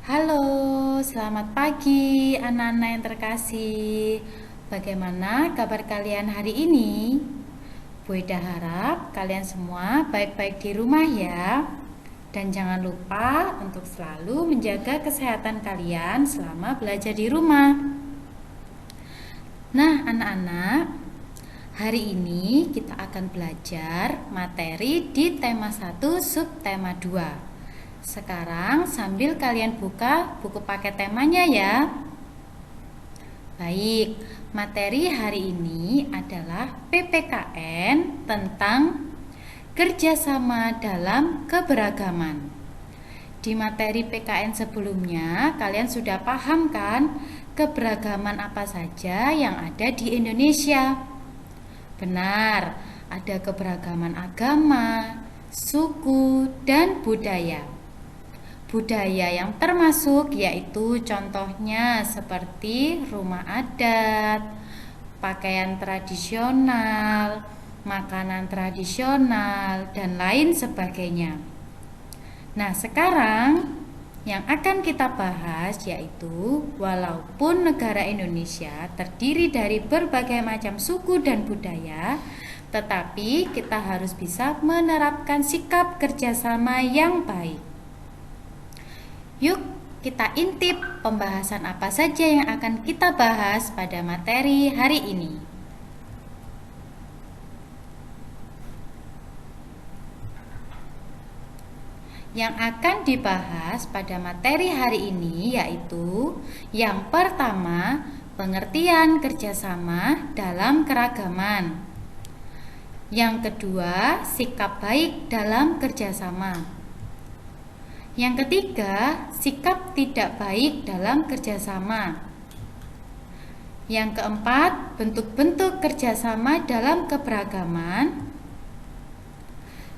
Halo, selamat pagi anak-anak yang terkasih. Bagaimana kabar kalian hari ini? Bu Ida harap kalian semua baik-baik di rumah ya. Dan jangan lupa untuk selalu menjaga kesehatan kalian selama belajar di rumah. Nah, anak-anak, hari ini kita akan belajar materi di tema 1 subtema 2. Sekarang sambil kalian buka buku paket temanya ya. Baik, materi hari ini adalah PPKN tentang kerjasama dalam keberagaman. Di materi PKN sebelumnya, kalian sudah paham kan keberagaman apa saja yang ada di Indonesia? Benar, ada keberagaman agama, suku, dan budaya. Budaya yang termasuk yaitu contohnya seperti rumah adat, pakaian tradisional, makanan tradisional, dan lain sebagainya. Nah, sekarang yang akan kita bahas yaitu walaupun negara Indonesia terdiri dari berbagai macam suku dan budaya, tetapi kita harus bisa menerapkan sikap kerjasama yang baik. Yuk, kita intip pembahasan apa saja yang akan kita bahas pada materi hari ini. Yang akan dibahas pada materi hari ini yaitu yang pertama, pengertian kerjasama dalam keragaman. Yang kedua, sikap baik dalam kerjasama. Yang ketiga, sikap tidak baik dalam kerjasama. Yang keempat, bentuk-bentuk kerjasama dalam keberagaman.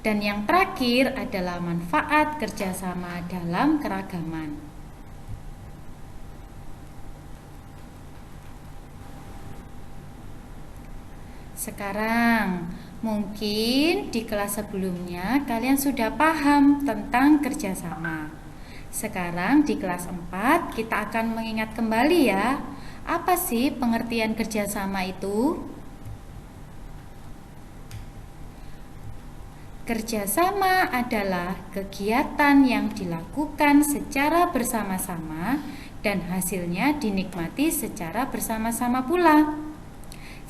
Dan yang terakhir adalah manfaat kerjasama dalam keragaman. Sekarang, mungkin di kelas sebelumnya kalian sudah paham tentang kerjasama. Sekarang di kelas 4 kita akan mengingat kembali ya. Apa sih pengertian kerjasama itu? Kerjasama adalah kegiatan yang dilakukan secara bersama-sama dan hasilnya dinikmati secara bersama-sama pula.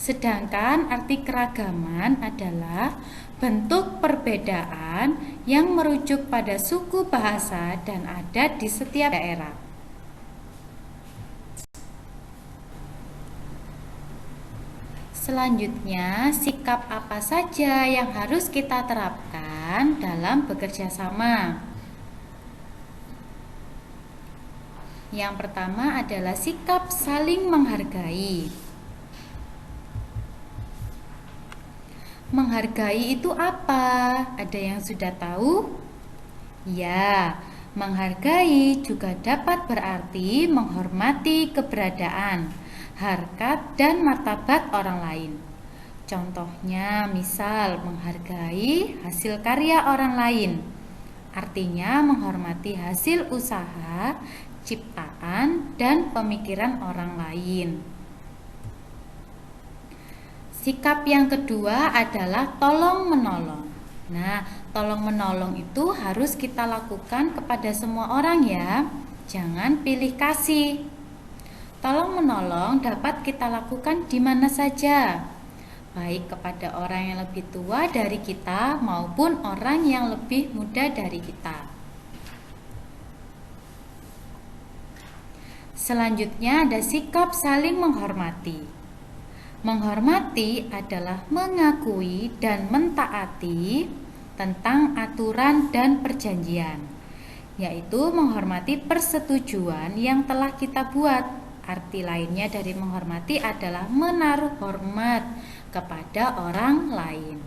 Sedangkan arti keragaman adalah bentuk perbedaan yang merujuk pada suku, bahasa, dan adat di setiap daerah. Selanjutnya, sikap apa saja yang harus kita terapkan dalam bekerja sama? Yang pertama adalah sikap saling menghargai. Menghargai itu apa? Ada yang sudah tahu? Ya, menghargai juga dapat berarti menghormati keberadaan, harkat, dan martabat orang lain. Contohnya, misal menghargai hasil karya orang lain. Artinya menghormati hasil usaha, ciptaan, dan pemikiran orang lain. Sikap yang kedua adalah tolong menolong. Nah, tolong menolong itu harus kita lakukan kepada semua orang ya. Jangan pilih kasih. Tolong menolong dapat kita lakukan di mana saja, baik kepada orang yang lebih tua dari kita maupun orang yang lebih muda dari kita. Selanjutnya ada sikap saling menghormati. Menghormati adalah mengakui dan mentaati tentang aturan dan perjanjian, yaitu menghormati persetujuan yang telah kita buat. Arti lainnya dari menghormati adalah menaruh hormat kepada orang lain.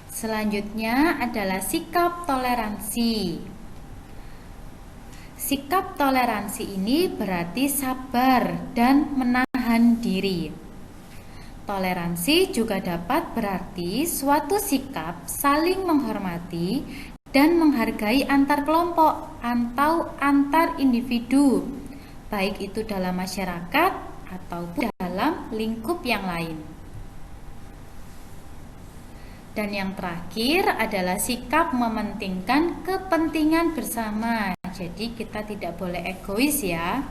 Selanjutnya adalah sikap toleransi. Sikap toleransi ini berarti sabar dan menahan diri. Toleransi juga dapat berarti suatu sikap saling menghormati dan menghargai antar kelompok atau antar individu, baik itu dalam masyarakat ataupun dalam lingkup yang lain. Dan yang terakhir adalah sikap mementingkan kepentingan bersama. Jadi kita tidak boleh egois ya.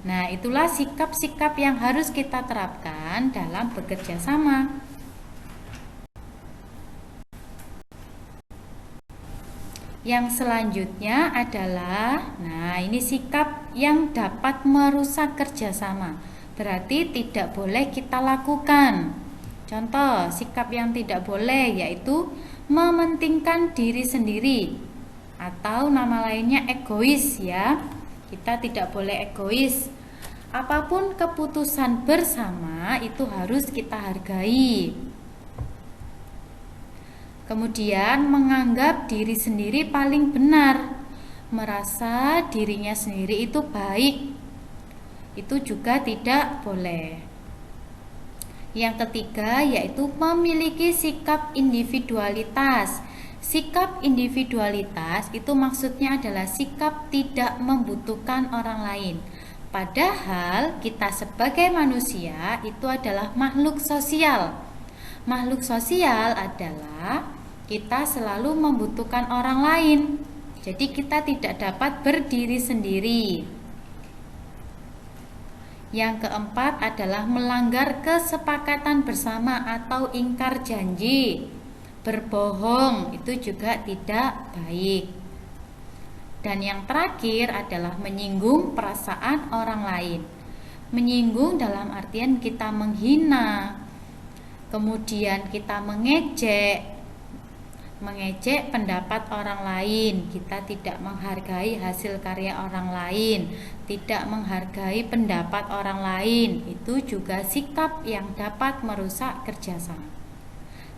Nah, itulah sikap-sikap yang harus kita terapkan dalam bekerja sama. Yang selanjutnya adalah, nah ini sikap yang dapat merusak kerjasama. Berarti tidak boleh kita lakukan. Contoh, sikap yang tidak boleh yaitu mementingkan diri sendiri atau nama lainnya egois ya. Kita tidak boleh egois. Apapun keputusan bersama itu harus kita hargai. Kemudian menganggap diri sendiri paling benar, merasa dirinya sendiri itu baik. Itu juga tidak boleh. Yang ketiga yaitu memiliki sikap individualitas. Sikap individualitas itu maksudnya adalah sikap tidak membutuhkan orang lain. Padahal kita sebagai manusia itu adalah makhluk sosial. Makhluk sosial adalah kita selalu membutuhkan orang lain. Jadi kita tidak dapat berdiri sendiri. Yang keempat adalah melanggar kesepakatan bersama atau ingkar janji. Berbohong itu juga tidak baik. Dan yang terakhir adalah menyinggung perasaan orang lain. Menyinggung dalam artian kita menghina, kemudian kita mengejek pendapat orang lain, kita tidak menghargai hasil karya orang lain, tidak menghargai pendapat orang lain, itu juga sikap yang dapat merusak kerjasama.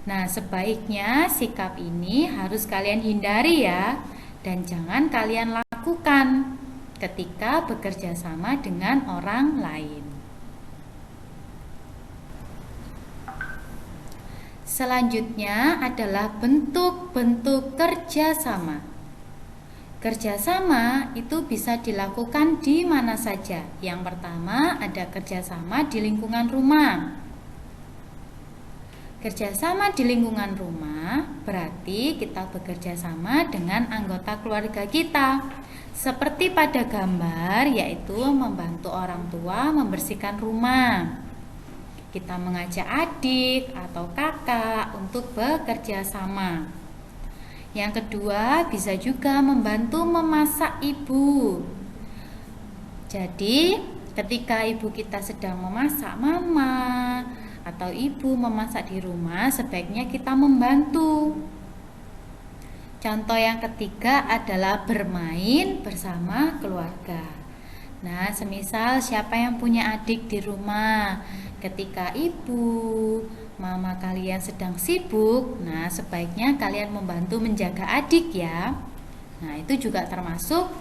Nah, sebaiknya sikap ini harus kalian hindari ya, dan jangan kalian lakukan ketika bekerja sama dengan orang lain. Selanjutnya adalah bentuk-bentuk kerjasama. Kerjasama itu bisa dilakukan di mana saja. Yang pertama ada kerjasama di lingkungan rumah. Kerjasama di lingkungan rumah berarti kita bekerja sama dengan anggota keluarga kita. Seperti pada gambar, yaitu membantu orang tua membersihkan rumah. Kita mengajak adik atau kakak untuk bekerja sama. Yang kedua, bisa juga membantu memasak ibu. Jadi, ketika ibu kita sedang memasak, mama atau ibu memasak di rumah, sebaiknya kita membantu. Contoh yang ketiga adalah bermain bersama keluarga. Nah, semisal siapa yang punya adik di rumah, ketika ibu, mama kalian sedang sibuk, nah sebaiknya kalian membantu menjaga adik ya. Nah, itu juga termasuk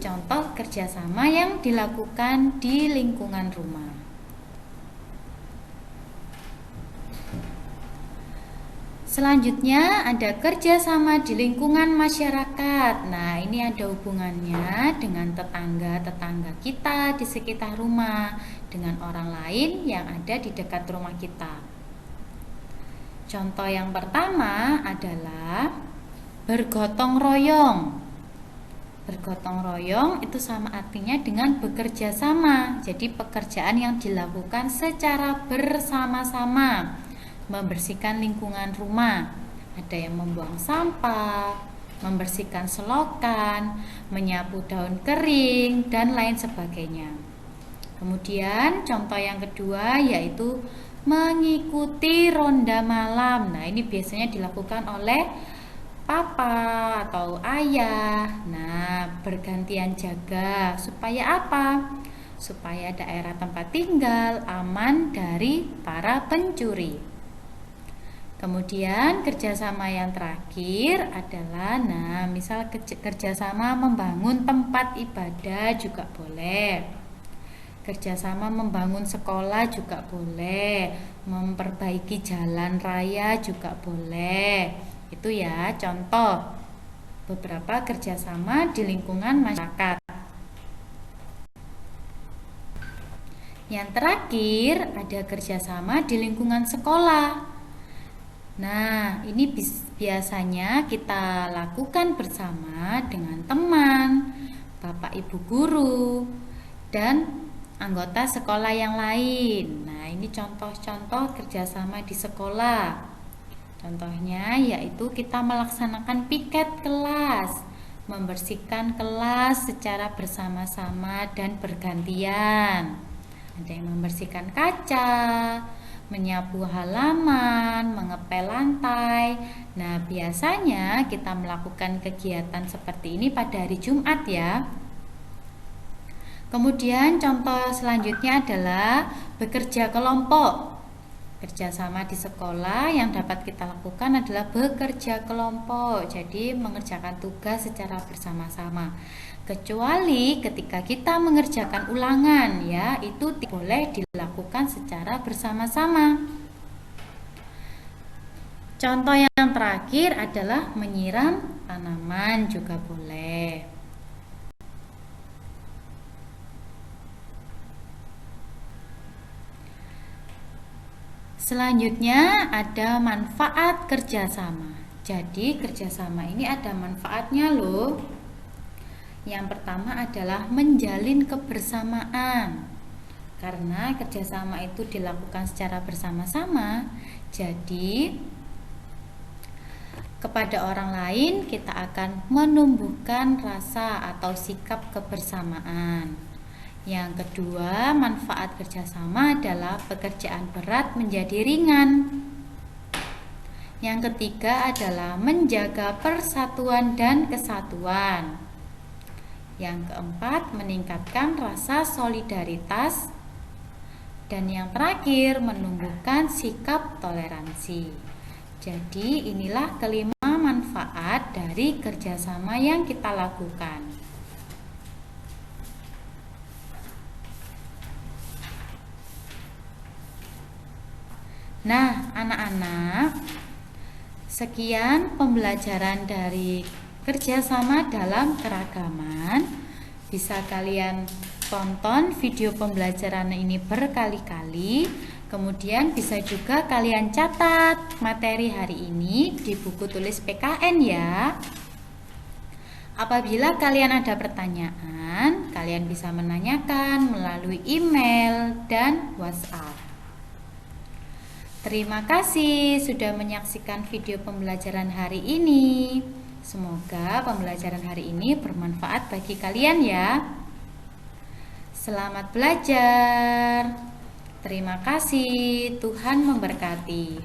contoh kerjasama yang dilakukan di lingkungan rumah. Selanjutnya ada kerjasama di lingkungan masyarakat. Nah, ini ada hubungannya dengan tetangga-tetangga kita di sekitar rumah, dengan orang lain yang ada di dekat rumah kita. Contoh yang pertama adalah bergotong royong. Bergotong royong itu sama artinya dengan bekerja sama. Jadi pekerjaan yang dilakukan secara bersama-sama. Membersihkan lingkungan rumah, ada yang membuang sampah, membersihkan selokan, menyapu daun kering, dan lain sebagainya. Kemudian contoh yang kedua yaitu mengikuti ronda malam. Nah, ini biasanya dilakukan oleh papa atau ayah. Nah, bergantian jaga supaya apa? Supaya daerah tempat tinggal aman dari para pencuri. Kemudian kerjasama yang terakhir adalah, nah misal kerjasama membangun tempat ibadah juga boleh. Kerjasama membangun sekolah juga boleh. Memperbaiki jalan raya juga boleh. Itu ya contoh. beberapa kerjasama di lingkungan masyarakat. Yang terakhir ada kerjasama di lingkungan sekolah. Nah, ini biasanya kita lakukan bersama dengan teman, Bapak Ibu guru, dan anggota sekolah yang lain. Nah, ini contoh-contoh kerjasama di sekolah. Contohnya yaitu kita melaksanakan piket kelas, membersihkan kelas secara bersama-sama dan bergantian. Ada yang membersihkan kaca, menyapu halaman, mengepel lantai. Nah, biasanya kita melakukan kegiatan seperti ini pada hari Jumat ya. Kemudian contoh selanjutnya adalah bekerja kelompok. Kerjasama di sekolah yang dapat kita lakukan adalah bekerja kelompok. Jadi mengerjakan tugas secara bersama-sama. Kecuali ketika kita mengerjakan ulangan ya, itu boleh dilakukan secara bersama-sama. Contoh yang terakhir adalah menyiram tanaman juga boleh. Selanjutnya ada manfaat kerjasama. Jadi kerjasama ini ada manfaatnya loh. Yang pertama adalah menjalin kebersamaan. Karena kerjasama itu dilakukan secara bersama-sama, jadi kepada orang lain kita akan menumbuhkan rasa atau sikap kebersamaan. Yang kedua, manfaat kerjasama adalah pekerjaan berat menjadi ringan. Yang ketiga adalah menjaga persatuan dan kesatuan. Yang keempat, meningkatkan rasa solidaritas. Dan yang terakhir, menumbuhkan sikap toleransi. Jadi inilah kelima manfaat dari kerjasama yang kita lakukan. Nah, anak-anak, sekian pembelajaran dari kerjasama dalam keragaman. Bisa kalian tonton video pembelajaran ini berkali-kali. Kemudian bisa juga kalian catat materi hari ini di buku tulis PKN ya. Apabila kalian ada pertanyaan, kalian bisa menanyakan melalui email dan WhatsApp. Terima kasih sudah menyaksikan video pembelajaran hari ini. Semoga pembelajaran hari ini bermanfaat bagi kalian ya. Selamat belajar. Terima kasih. Tuhan memberkati.